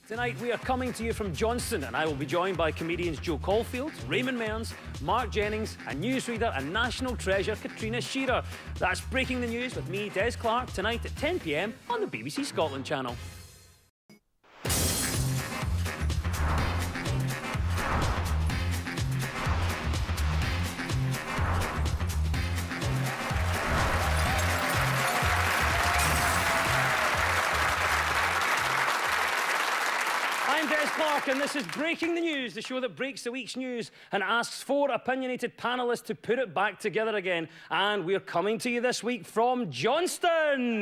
Tonight we are coming to you from Johnston, and I will be joined by comedians Joe Caulfield, Raymond Mearns, Mark Jennings and newsreader and national treasure Katrina Shearer. That's Breaking the News with me, Des Clark, tonight at 10 p.m. on the BBC Scotland channel. I'm Des Clark, and this is Breaking the News, the show that breaks the week's news and asks four opinionated panellists to put it back together again. And we're coming to you this week from Johnston.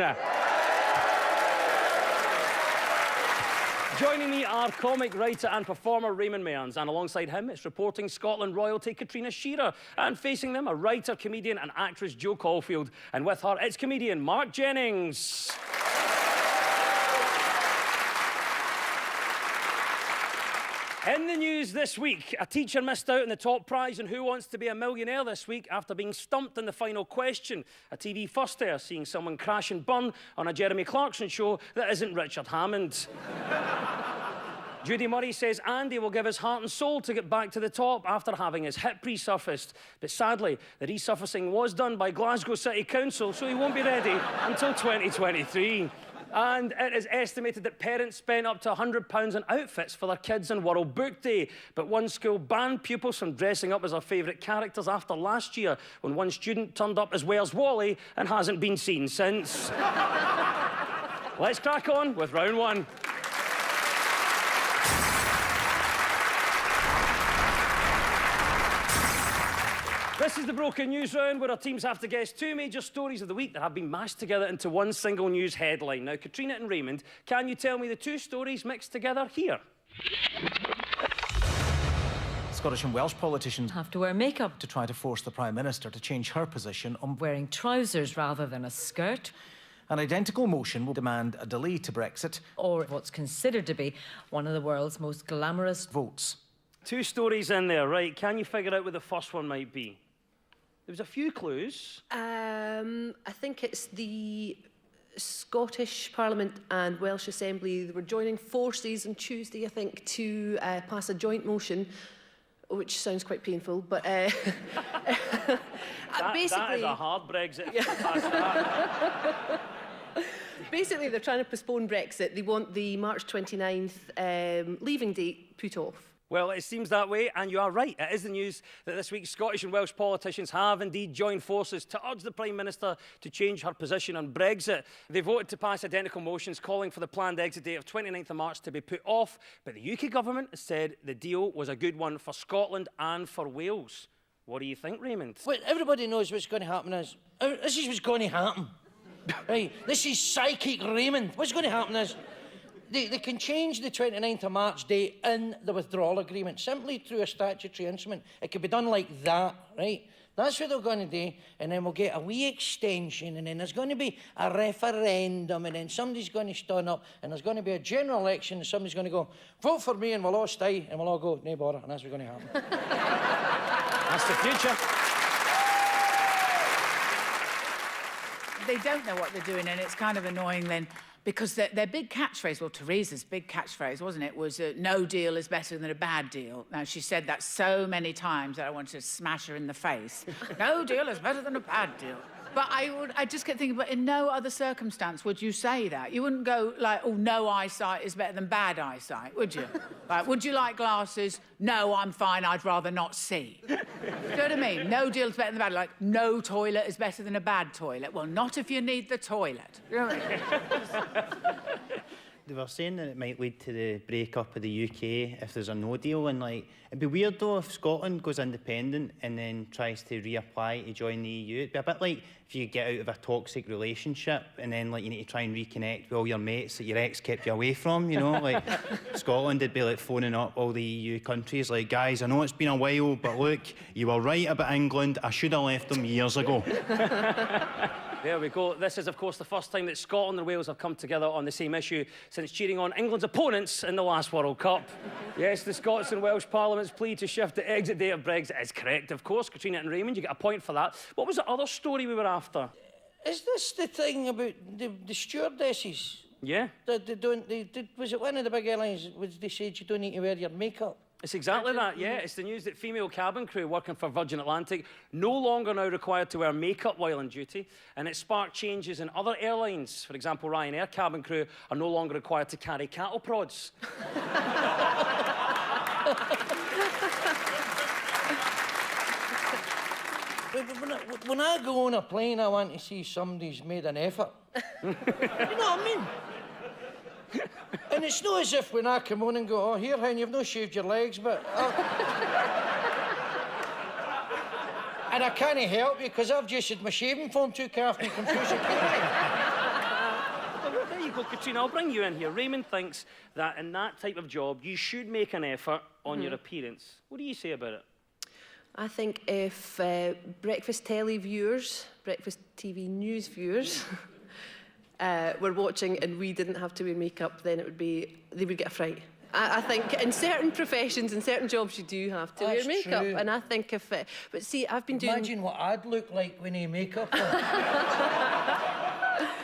Joining me are comic writer and performer Raymond Mearns, and alongside him it's reporting Scotland royalty Katrina Shearer, and facing them a writer, comedian and actress Joe Caulfield, and with her it's comedian Mark Jennings. In the news this week, a teacher missed out on the top prize in Who Wants to Be a Millionaire this week after being stumped in the final question. A TV first-air seeing someone crash and burn on a Jeremy Clarkson show that isn't Richard Hammond. Judy Murray says Andy will give his heart and soul to get back to the top after having his hip resurfaced. But sadly, the resurfacing was done by Glasgow City Council, so he won't be ready until 2023. And it is estimated that parents spent up to £100 on outfits for their kids on World Book Day. But one school banned pupils from dressing up as their favourite characters after last year, when one student turned up as Where's Wally and hasn't been seen since. Let's crack on with round one. This is the Broken News round, where our teams have to guess two major stories of the week that have been mashed together into one single news headline. Now, Katrina and Raymond, can you tell me the two stories mixed together here? Scottish and Welsh politicians have to wear makeup to try to force the Prime Minister to change her position on wearing trousers rather than a skirt. An identical motion will demand a delay to Brexit, or what's considered to be one of the world's most glamorous votes. Two stories in there, right? Can you figure out what the first one might be? There was a few clues. I think it's the Scottish Parliament and Welsh Assembly. They were joining forces on Tuesday, I think, to pass a joint motion, which sounds quite painful, but basically... That is a hard Brexit. Yeah. Basically, they're trying to postpone Brexit. They want the March 29th leaving date put off. Well, it seems that way, and you are right. It is the news that this week Scottish and Welsh politicians have indeed joined forces to urge the Prime Minister to change her position on Brexit. They voted to pass identical motions calling for the planned exit date of 29th of March to be put off, but the UK government has said the deal was a good one for Scotland and for Wales. What do you think, Raymond? Well, everybody knows what's going to happen is... this is what's going to happen. Right, this is psychic Raymond. What's going to happen is... They can change the 29th of March date in the withdrawal agreement simply through a statutory instrument. It could be done like that, right? That's what they're going to do, and then we'll get a wee extension, and then there's going to be a referendum, and then somebody's going to stand up, and there's going to be a general election, and somebody's going to go, vote for me, and we'll all stay, and we'll all go, no bother, and that's what's going to happen. That's the future. They don't know what they're doing, and it's kind of annoying then, because their big catchphrase, well, Theresa's big catchphrase, wasn't it, was no deal is better than a bad deal. Now, she said that so many times that I wanted to smash her in the face. No deal is better than a bad deal. But I just kept thinking, but in no other circumstance would you say that. You wouldn't go like, oh, no eyesight is better than bad eyesight, would you? Like, would you like glasses? No, I'm fine, I'd rather not see. Do you know what I mean? No deal is better than bad. Like, no toilet is better than a bad toilet. Well, not if you need the toilet. You know what I mean? They were saying that it might lead to the break-up of the UK if there's a no deal, and like, it'd be weird though if Scotland goes independent and then tries to reapply to join the EU. It'd be a bit like if you get out of a toxic relationship and then like you need to try and reconnect with all your mates that your ex kept you away from, you know? Like Scotland would be like phoning up all the EU countries like, guys, I know it's been a while, but look, you were right about England, I should have left them years ago. There we go. This is, of course, the first time that Scotland and Wales have come together on the same issue since cheering on England's opponents in the last World Cup. Yes, the Scots and Welsh Parliament's plea to shift the exit date of Brexit is correct, of course. Katrina and Raymond, you get a point for that. What was the other story we were after? Is this the thing about the stewardesses? Yeah. Was it one of the big airlines? They said you don't need to wear your makeup? It's exactly that, yeah. It's the news that female cabin crew working for Virgin Atlantic no longer now required to wear makeup while on duty, and it sparked changes in other airlines. For example, Ryanair cabin crew are no longer required to carry cattle prods. When I go on a plane, I want to see somebody's made an effort. You know what I mean? And it's not as if when I come on and go, oh, here, hen, you've not shaved your legs, but... And I can't help you, because I've just had my shaving foam took off my computer. Well, there you go, Katrina. I'll bring you in here. Raymond thinks that in that type of job, you should make an effort on your appearance. What do you say about it? I think if breakfast telly viewers, breakfast TV news viewers, were watching and we didn't have to wear makeup, then they would get a fright. I think in certain professions, in certain jobs, you do have to wear makeup. True. And I think but see, I've been doing... Imagine what I'd look like when I makeup on.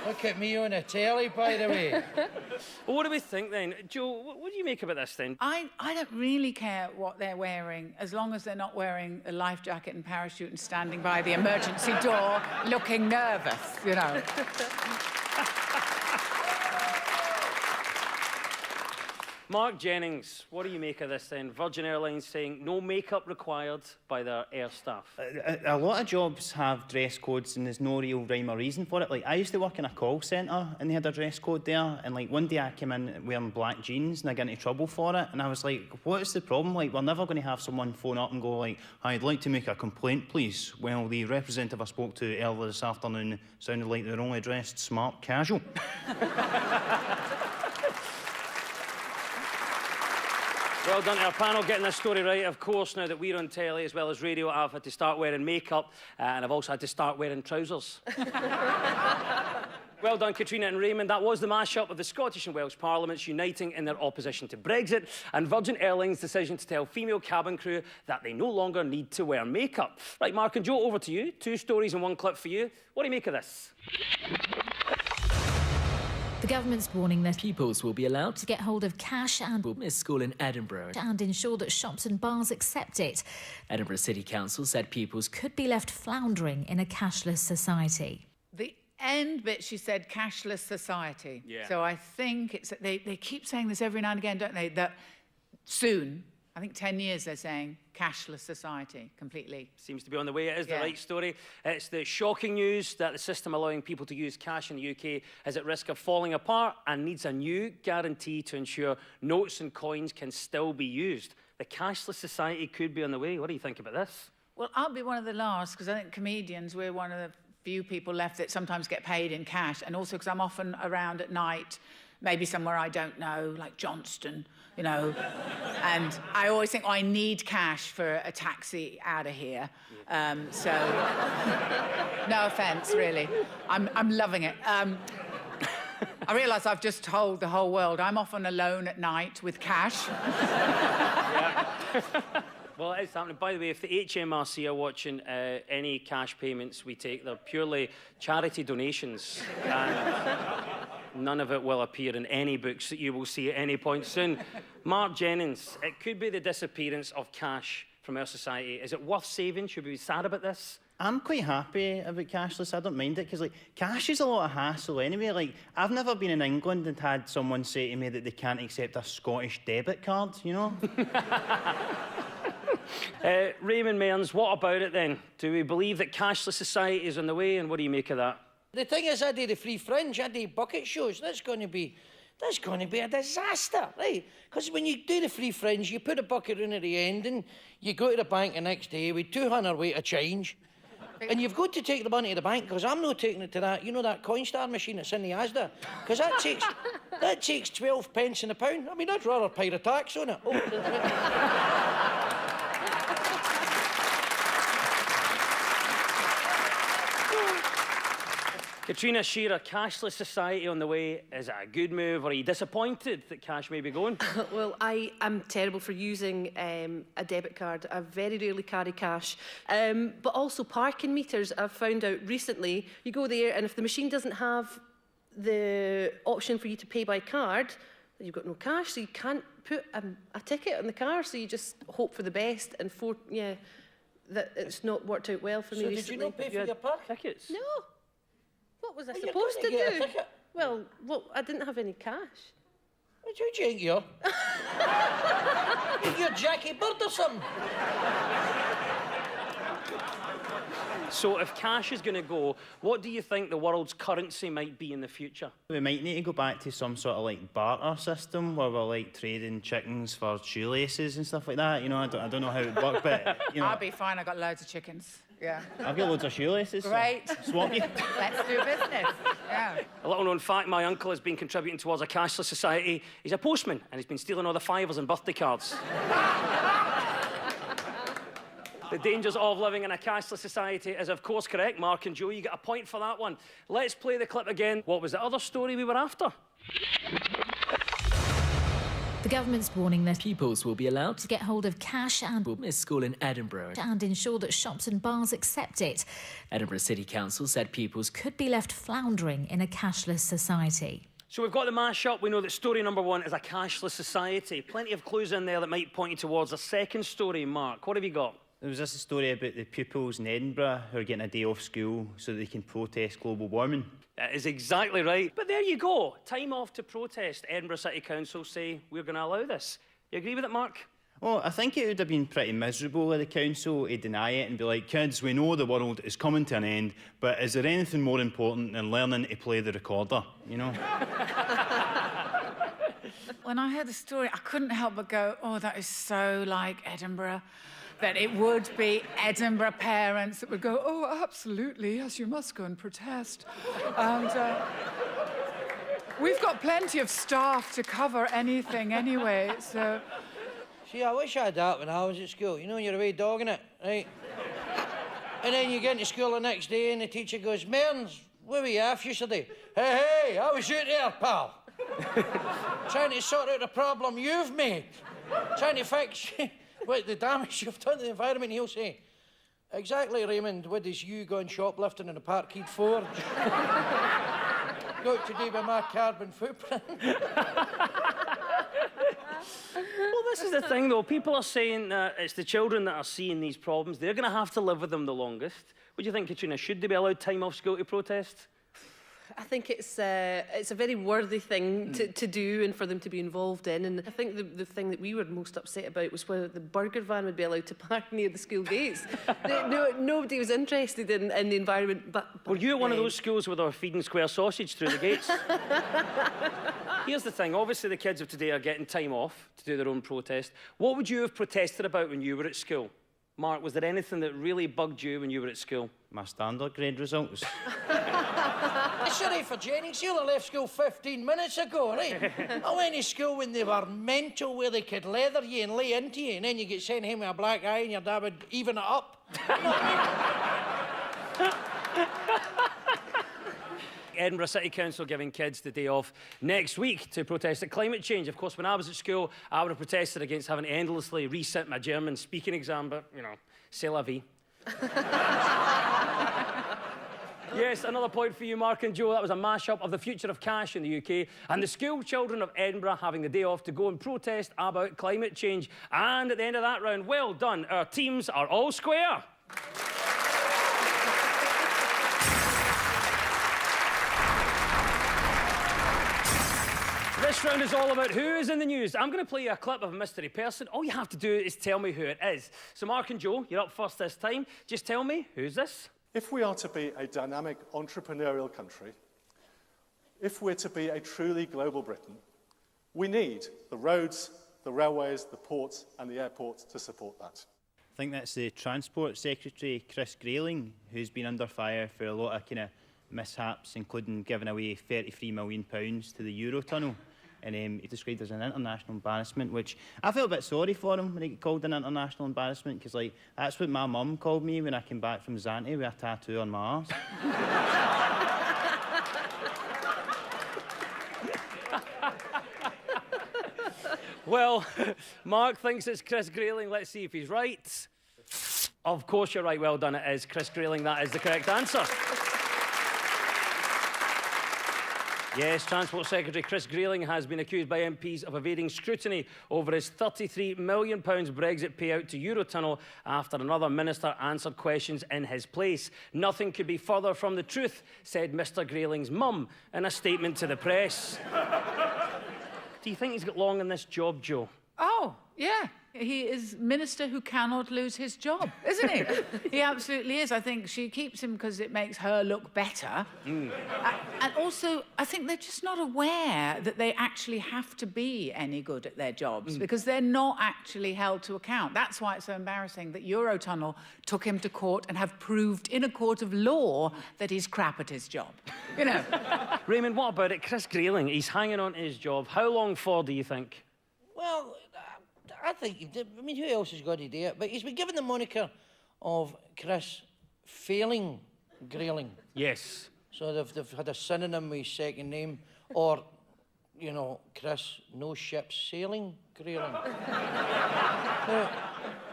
Look at me on a telly, by the way. Well, what do we think then? Joe, what do you make about this then? I don't really care what they're wearing, as long as they're not wearing a life jacket and parachute and standing by the emergency door looking nervous, you know. Mark Jennings, what do you make of this then? Virgin Airlines saying no makeup required by their air staff. A lot of jobs have dress codes and there's no real rhyme or reason for it. Like, I used to work in a call centre and they had a dress code there, and like one day I came in wearing black jeans and I got into trouble for it, and I was like, what's the problem? Like, we're never going to have someone phone up and go like, I'd like to make a complaint, please. Well, the representative I spoke to earlier this afternoon sounded like they're only dressed smart casual. Well done to our panel getting this story right. Of course, now that we're on telly as well as radio, I've had to start wearing makeup and I've also had to start wearing trousers. Well done, Katrina and Raymond. That was the mashup of the Scottish and Welsh Parliaments uniting in their opposition to Brexit and Virgin Airlines' decision to tell female cabin crew that they no longer need to wear makeup. Right, Mark and Joe, over to you. 2 stories and 1 clip for you. What do you make of this? The government's warning that pupils will be allowed to get hold of cash and will miss school in Edinburgh and ensure that shops and bars accept it. Edinburgh City Council said pupils could be left floundering in a cashless society. The end bit, she said, cashless society. Yeah. So I think it's they keep saying this every now and again, don't they? That soon, I think 10 years, they're saying cashless society completely. Seems to be on the way. It is the right story. It's the shocking news that the system allowing people to use cash in the UK is at risk of falling apart and needs a new guarantee to ensure notes and coins can still be used. The cashless society could be on the way. What do you think about this? Well, I'll be one of the last, because I think comedians, we're one of the few people left that sometimes get paid in cash, and also because I'm often around at night, maybe somewhere I don't know, like Johnston, you know, and I always think, I need cash for a taxi out of here. So, no offence, really. I'm loving it. I realise I've just told the whole world I'm often alone at night with cash. Well, it is happening. By the way, if the HMRC are watching, any cash payments we take, they're purely charity donations. And none of it will appear in any books that you will see at any point soon. Mark Jennings, it could be the disappearance of cash from our society. Is it worth saving? Should we be sad about this? I'm quite happy about cashless. I don't mind it, because like, cash is a lot of hassle anyway. Like, I've never been in England and had someone say to me that they can't accept a Scottish debit card, you know? Raymond Mearns, what about it then? Do we believe that cashless society is on the way, and what do you make of that? The thing is, I do the free fringe, I do bucket shows. That's going to be a disaster, right? Because when you do the free fringe, you put a bucket in at the end and you go to the bank the next day with 200 weight of change. And you've got to take the money to the bank, because I'm not taking it to that, you know, that Coinstar machine that's in the Asda? Because that takes 12 pence in a pound. I mean, I'd rather pay the tax on it. Katrina Shearer, cashless society on the way. Is it a good move, or are you disappointed that cash may be going? Well, I am terrible for using a debit card. I very rarely carry cash. But also parking meters, I've found out recently, you go there and if the machine doesn't have the option for you to pay by card, you've got no cash, so you can't put a ticket on the car, so you just hope for the best, and that it's not worked out well for me So recently. did you not pay for your park? Tickets? No. What was I Well, you're supposed to gonna get a do? ticket. Well, I didn't have any cash. What do you think you're? You're Jackie Bird or something? So if cash is going to go, what do you think the world's currency might be in the future? We might need to go back to some sort of like barter system where we're like trading chickens for shoelaces and stuff like that. You know, I don't know how it would work, but you know, I'll be fine. I got loads of chickens. Yeah. I've got loads of shoelaces. so Great. swap you. Let's do business. Yeah. A little known fact, my uncle has been contributing towards a cashless society. He's a postman and he's been stealing all the fivers and birthday cards. The dangers of living in a cashless society is of course correct. Mark and Joe, you get a point for that one. Let's play the clip again. What was the other story we were after? The government's warning that pupils will be allowed to get hold of cash and will miss school in Edinburgh and ensure that shops and bars accept it. Edinburgh City Council said pupils could be left floundering in a cashless society. So we've got the mash-up. We know that story number one is a cashless society. Plenty of clues in there that might point you towards a second story, Mark. What have you got? There was this story about the pupils in Edinburgh who are getting a day off school so that they can protest global warming. That is exactly right. But there you go. Time off to protest. Edinburgh City Council say we're going to allow this. You agree with it, Mark? Well, I think it would have been pretty miserable of the council to deny it and be like, kids, we know the world is coming to an end, but is there anything more important than learning to play the recorder, you know? When I heard the story, I couldn't help but go, oh, that is so like Edinburgh. That it would be Edinburgh parents that would go, oh, absolutely, yes, you must go and protest. And we've got plenty of staff to cover anything anyway, so... See, I wish I had that when I was at school. You know, you're away dogging it, right? And then you get into school the next day and the teacher goes, Mearns, where were you off yesterday? Hey, I was out there, pal. Trying to sort out a problem you've made. Trying to fix what the damage you've done to the environment. He'll say, exactly, Raymond, what is you going shoplifting in a Parkhead Forge? Got to do with my carbon footprint. Well, this is the thing, though. People are saying it's the children that are seeing these problems. They're going to have to live with them the longest. What do you think, Katrina? Should they be allowed time off school to protest? I think it's a very worthy thing to do and for them to be involved in. And I think the thing that we were most upset about was whether the burger van would be allowed to park near the school gates. Nobody was interested in the environment. But Were you at one of those schools where they were feeding square sausage through the gates? Here's the thing. Obviously, the kids of today are getting time off to do their own protest. What would you have protested about when you were at school? Mark, was there anything that really bugged you when you were at school? My standard grade results. Sorry for Jennings, you only left school 15 minutes ago, right? I went to school when they were mental, where they could leather you and lay into you, and then you get sent home with a black eye and your dad would even it up. You know what I mean? Edinburgh City Council giving kids the day off next week to protest at climate change. Of course, when I was at school, I would have protested against having to endlessly resit my German speaking exam, but, you know, c'est la vie. Yes, another point for you, Mark and Joe. That was a mash-up of the future of cash in the UK and the school children of Edinburgh having the day off to go and protest about climate change. And at the end of that round, well done. Our teams are all square. This round is all about who is in the news. I'm going to play you a clip of a mystery person. All you have to do is tell me who it is. So, Mark and Joe, you're up first this time. Just tell me, who's this? If we are to be a dynamic entrepreneurial country, if we're to be a truly global Britain, we need the roads, the railways, the ports and the airports to support that. I think that's the Transport Secretary, Chris Grayling, who's been under fire for a lot of kind of mishaps, including giving away £33 million to the Eurotunnel. And he described as an international embarrassment, which I felt a bit sorry for him when he got called an international embarrassment, because like that's what my mum called me when I came back from Zante with a tattoo on my arse. Well, Mark thinks it's Chris Grayling. Let's see if he's right. Of course you're right. Well done. It is Chris Grayling. That is the correct answer. Yes, Transport Secretary Chris Grayling has been accused by MPs of evading scrutiny over his £33 million Brexit payout to Eurotunnel after another minister answered questions in his place. Nothing could be further from the truth, said Mr Grayling's mum in a statement to the press. Do you think he's got long in this job, Jo? Oh, yeah. He is minister who cannot lose his job, isn't he? He absolutely is. I think she keeps him because it makes her look better. And also, I think they're just not aware that they actually have to be any good at their jobs because they're not actually held to account. That's why it's so embarrassing that Eurotunnel took him to court and have proved in a court of law that he's crap at his job. You know. Raymond, what about it? Chris Grayling, he's hanging on to his job. How long for, do you think? Well, I think he did. I mean, who else has got to do it? But he's been given the moniker of Chris Failing Grayling. Yes. So they've had a synonym with his second name, or, you know, Chris No Ships Sailing Grayling.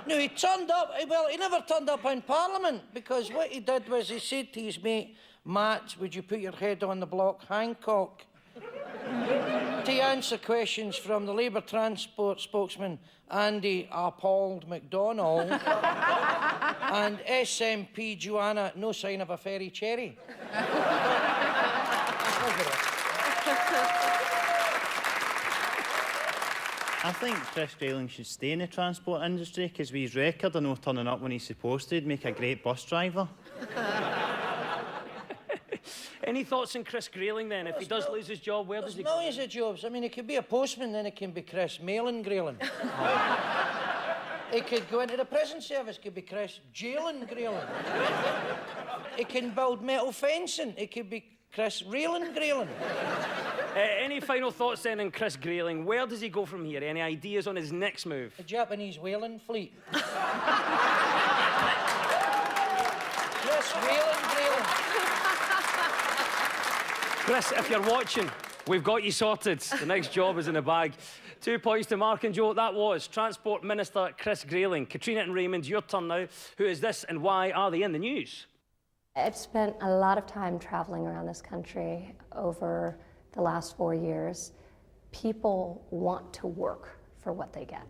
No, he turned up. Well, he never turned up in Parliament because what he did was he said to his mate, Matt, would you put your head on the block, Hancock? To answer questions from the Labour transport spokesman, Andy Appalled McDonald, and SMP Joanna, no sign of a fairy cherry. I think Chris Grayling should stay in the transport industry because with his record of not turning up when he's supposed to, he'd make a great bus driver. Any thoughts on Chris Grayling then? If he does lose his job, where does he go? There's millions of jobs. I mean, he could be a postman, then it can be Chris Mailing Grayling. He could go into the prison service, could be Chris Jailing Grayling. He can build metal fencing, it could be Chris Railing Grayling. Any final thoughts then on Chris Grayling? Where does he go from here? Any ideas on his next move? The Japanese whaling fleet. Chris Whaling Grayling. Chris, if you're watching, we've got you sorted. The next job is in the bag. 2 points to Mark and Jo. That was Transport Minister Chris Grayling. Katrina and Raymond, your turn now. Who is this and why are they in the news? I've spent a lot of time traveling around this country over the last 4 years. People want to work for what they get.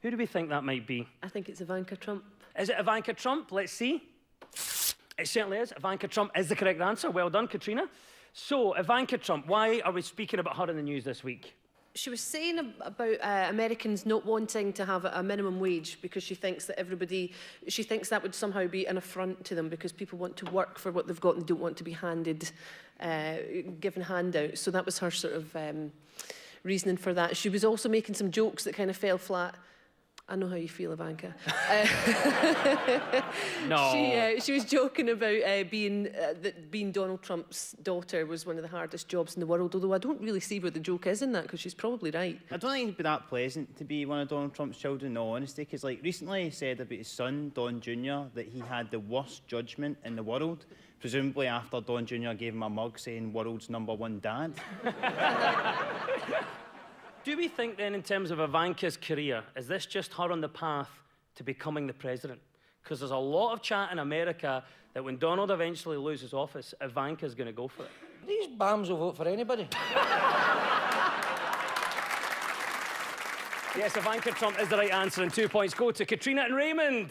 Who do we think that might be? I think it's Ivanka Trump. Is it Ivanka Trump? Let's see. It certainly is. Ivanka Trump is the correct answer. Well done, Katrina. So, Ivanka Trump, why are we speaking about her in the news this week? She was saying about Americans not wanting to have a minimum wage because she thinks that she thinks that would somehow be an affront to them because people want to work for what they've got and don't want to be given handouts. So that was her sort of reasoning for that. She was also making some jokes that kind of fell flat. I know how you feel, Ivanka. No. She was joking about being Donald Trump's daughter was one of the hardest jobs in the world, although I don't really see where the joke is in that, because she's probably right. I don't think it'd be that pleasant to be one of Donald Trump's children, in all honesty, because like recently he said about his son, Don Jr., that he had the worst judgment in the world, presumably after Don Jr. gave him a mug saying world's #1 dad. Do we think then, in terms of Ivanka's career, is this just her on the path to becoming the president? Because there's a lot of chat in America that when Donald eventually loses office, Ivanka's going to go for it. These bams will vote for anybody. Yes, Ivanka Trump is the right answer, and 2 points go to Katrina and Raymond.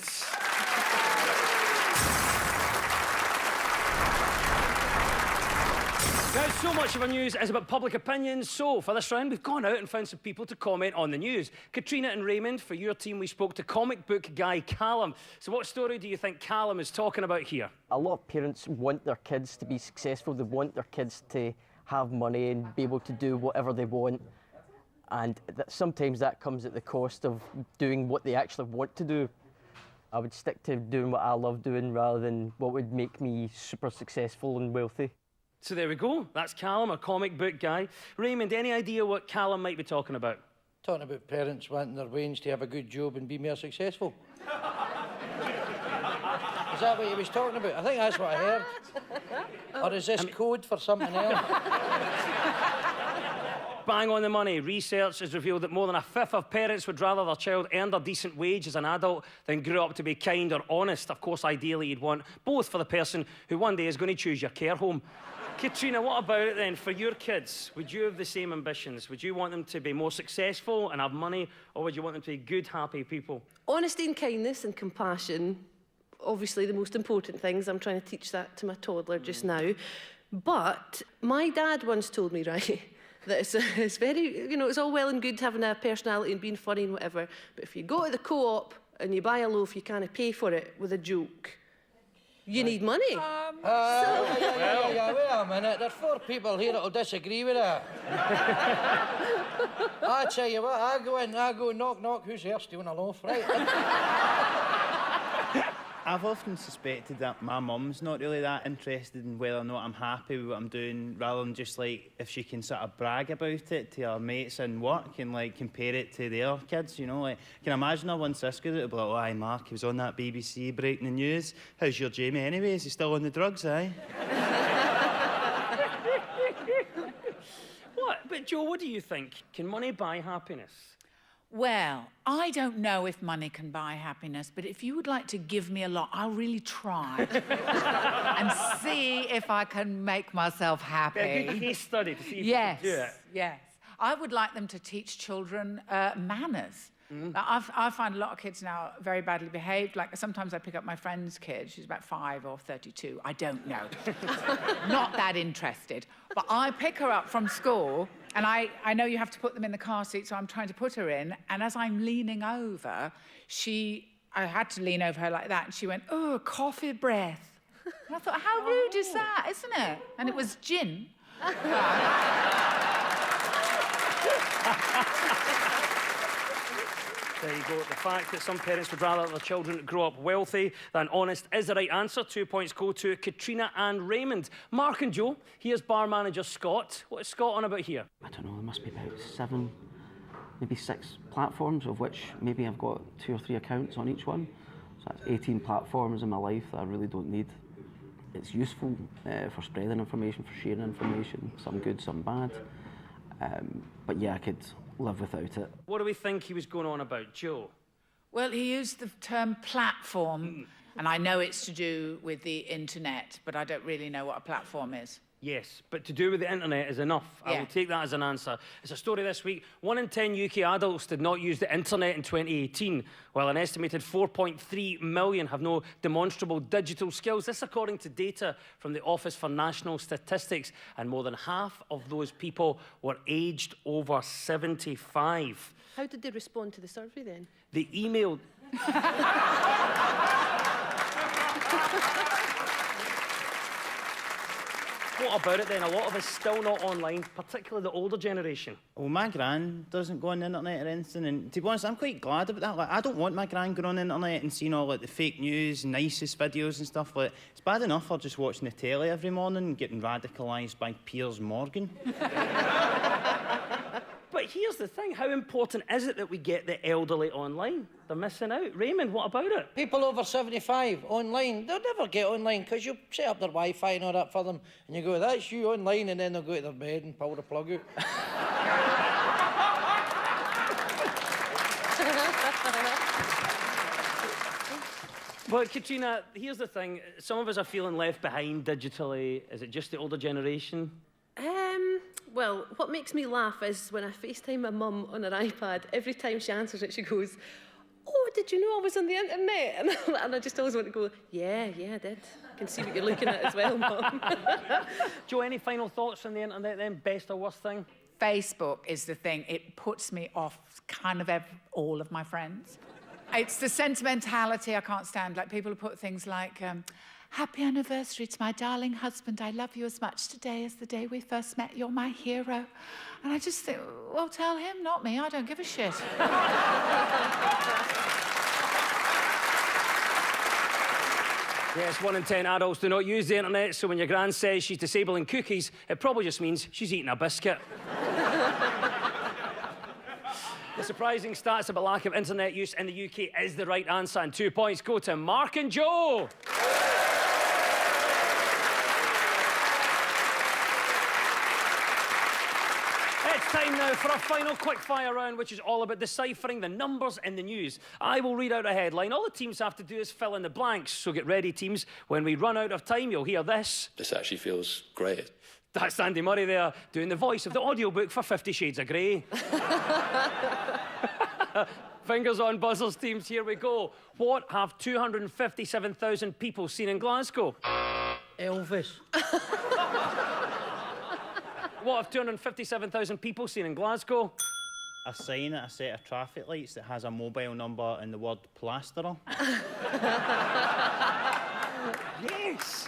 Now, so much of our news is about public opinion, so for this round, we've gone out and found some people to comment on the news. Katrina and Raymond, for your team, we spoke to comic book guy Callum. So what story do you think Callum is talking about here? A lot of parents want their kids to be successful. They want their kids to have money and be able to do whatever they want. And sometimes that comes at the cost of doing what they actually want to do. I would stick to doing what I love doing rather than what would make me super successful and wealthy. So there we go. That's Callum, a comic book guy. Raymond, any idea what Callum might be talking about? Talking about parents wanting their wains to have a good job and be more successful. Is that what he was talking about? I think that's what I heard. Or is this code for something else? Bang on the money. Research has revealed that more than a fifth of parents would rather their child earned a decent wage as an adult than grew up to be kind or honest. Of course, ideally, you'd want both for the person who one day is going to choose your care home. Katrina, what about it then for your kids? Would you have the same ambitions? Would you want them to be more successful and have money, or would you want them to be good, happy people? Honesty and kindness and compassion, obviously the most important things. I'm trying to teach that to my toddler just now. But my dad once told me, right, that it's very, you know, it's all well and good having a personality and being funny and whatever, but if you go to the co-op and you buy a loaf, you can't pay for it with a joke. You need money. Yeah, wait a minute. There's 4 people here that'll disagree with that. I tell you what, I go in, I go knock, knock, who's here stealing a loaf, right? I've often suspected that my mum's not really that interested in whether or not I'm happy with what I'm doing, rather than just like if she can sort of brag about it to her mates in work and like compare it to their kids, you know. Like, can I imagine her once this goes out, be like, oh, aye, Mark, he was on that BBC breaking the news. How's your Jamie anyway? Is he still on the drugs, aye? What? But Joe, what do you think? Can money buy happiness? Well, I don't know if money can buy happiness, but if you would like to give me a lot, I'll really try and see if I can make myself happy. A good case study to see if Yes, you can do it. yes. I would like them to teach children manners. I find a lot of kids now very badly behaved. Like, sometimes I pick up my friend's kid. She's about 5 or 32. I don't know. Not that interested. But I pick her up from school, and I know you have to put them in the car seat, so I'm trying to put her in. And as I'm leaning over, I had to lean over her like that, and she went, oh, coffee breath. And I thought, how rude is that, isn't it? And it was gin. There you go. The fact that some parents would rather their children grow up wealthy than honest is the right answer. 2 points go to Katrina and Raymond. Mark and Joe, here's bar manager Scott. What is Scott on about here? I don't know, there must be about 7, maybe 6 platforms, of which maybe I've got 2 or 3 accounts on each one. So that's 18 platforms in my life that I really don't need. It's useful for spreading information, for sharing information, some good, some bad. But yeah, I could live without it. What do we think he was going on about, Joe? Well, he used the term platform, and I know it's to do with the internet, but I don't really know what a platform is. Yes, but to do with the internet is enough. I will take that as an answer. It's a story this week. 1 in 10 UK adults did not use the internet in 2018, while an estimated 4.3 million have no demonstrable digital skills. This according to data from the Office for National Statistics, and more than half of those people were aged over 75. How did they respond to the survey then? They emailed... What about it then? A lot of us still not online, particularly the older generation. Well, my gran doesn't go on the internet or anything, and to be honest, I'm quite glad about that. Like, I don't want my gran going on the internet and seeing all like the fake news, nicest videos and stuff. Like, it's bad enough her just watching the telly every morning and getting radicalised by Piers Morgan. But here's the thing, how important is it that we get the elderly online? They're missing out. Raymond, what about it? People over 75 online, they'll never get online because you set up their Wi-Fi and all that for them, and you go, that's you online, and then they'll go to their bed and pull the plug out. But Katrina, here's the thing. Some of us are feeling left behind digitally. Is it just the older generation? Well, what makes me laugh is when I FaceTime my mum on her iPad, every time she answers it, she goes, oh, did you know I was on the internet? And I just always want to go, yeah, I did. I can see what you're looking at as well, Mum. Joe, any final thoughts on the internet then? Best or worst thing? Facebook is the thing. It puts me off kind of all of my friends. It's the sentimentality I can't stand. Like, people who put things like, happy anniversary to my darling husband. I love you as much today as the day we first met. You're my hero. And I just think, well, tell him, not me. I don't give a shit. Yes, 1 in 10 adults do not use the internet, so when your gran says she's disabling cookies, it probably just means she's eating a biscuit. The surprising stats about lack of internet use in the UK is the right answer, and 2 points go to Mark and Joe. It's time now for a final quick-fire round, which is all about deciphering the numbers in the news. I will read out a headline. All the teams have to do is fill in the blanks. So get ready, teams. When we run out of time, you'll hear this. This actually feels great. That's Andy Murray there, doing the voice of the audiobook for 50 Shades of Grey. Fingers on buzzers, teams. Here we go. What have 257,000 people seen in Glasgow? Elvis. What have 257,000 people seen in Glasgow? A sign at a set of traffic lights that has a mobile number and the word plasterer. Yes.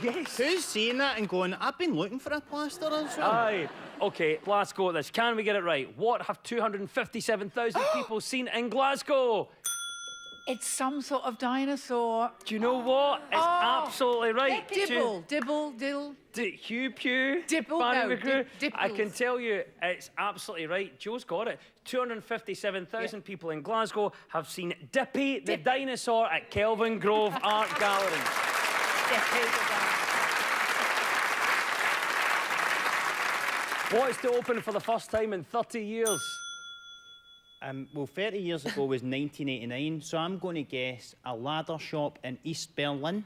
Yes. Who's seeing that and going, I've been looking for a plasterer as well? Aye. OK, let's go at this. Can we get it right? What have 257,000 people seen in Glasgow? It's some sort of dinosaur. Do you know what? It's absolutely right. Dibble, dibble, diddle. Hugh Pew. Dibble, Barry no, McGrew. I dipples. can tell you, it's absolutely right. Joe's got it. 257,000 people in Glasgow have seen Dippy the dinosaur at Kelvin Grove Art Gallery. Dippy the dinosaur. What is to open for the first time in 30 years? Well, 30 years ago was 1989, so I'm going to guess a ladder shop in East Berlin.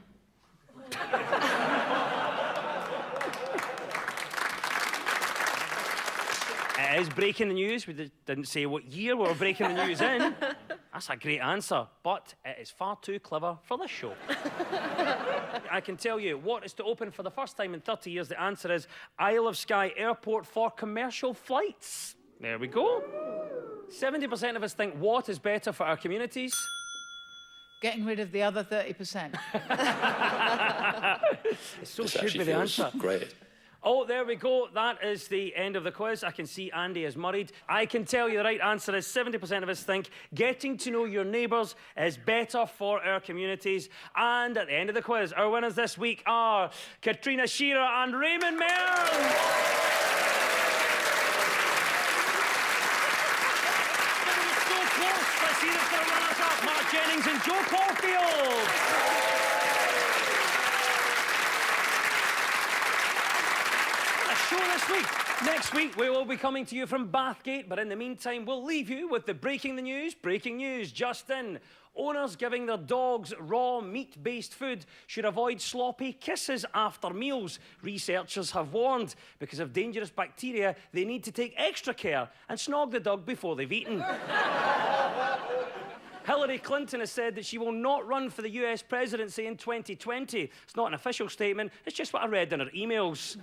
It is breaking the news. We didn't say what year we were breaking the news in. That's a great answer, but it is far too clever for this show. I can tell you what is to open for the first time in 30 years. The answer is Isle of Skye Airport for commercial flights. There we go. 70% of us think what is better for our communities? Getting rid of the other 30%. So This should actually be the feels answer. great. Oh, there we go. That is the end of the quiz. I can see Andy is worried. I can tell you the right answer is 70% of us think getting to know your neighbours is better for our communities. And at the end of the quiz, our winners this week are Katrina Shearer and Raymond Mearns. Let's hear it for the runners-up, Mark Jennings and Joe Caulfield. Show this week. Next week, we will be coming to you from Bathgate, but in the meantime, we'll leave you with the breaking news just in. Owners giving their dogs raw meat-based food should avoid sloppy kisses after meals. Researchers have warned because of dangerous bacteria, they need to take extra care and snog the dog before they've eaten. Hillary Clinton has said that she will not run for the US presidency in 2020. It's not an official statement, it's just what I read in her emails.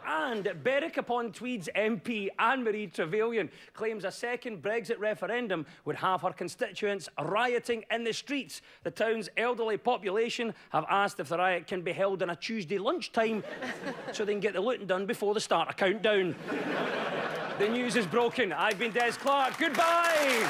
And Berwick-upon-Tweed's MP Anne-Marie Trevelyan claims a second Brexit referendum would have her constituents rioting in the streets. The town's elderly population have asked if the riot can be held on a Tuesday lunchtime so they can get the looting done before they start a countdown. The news is broken. I've been Des Clark. Goodbye.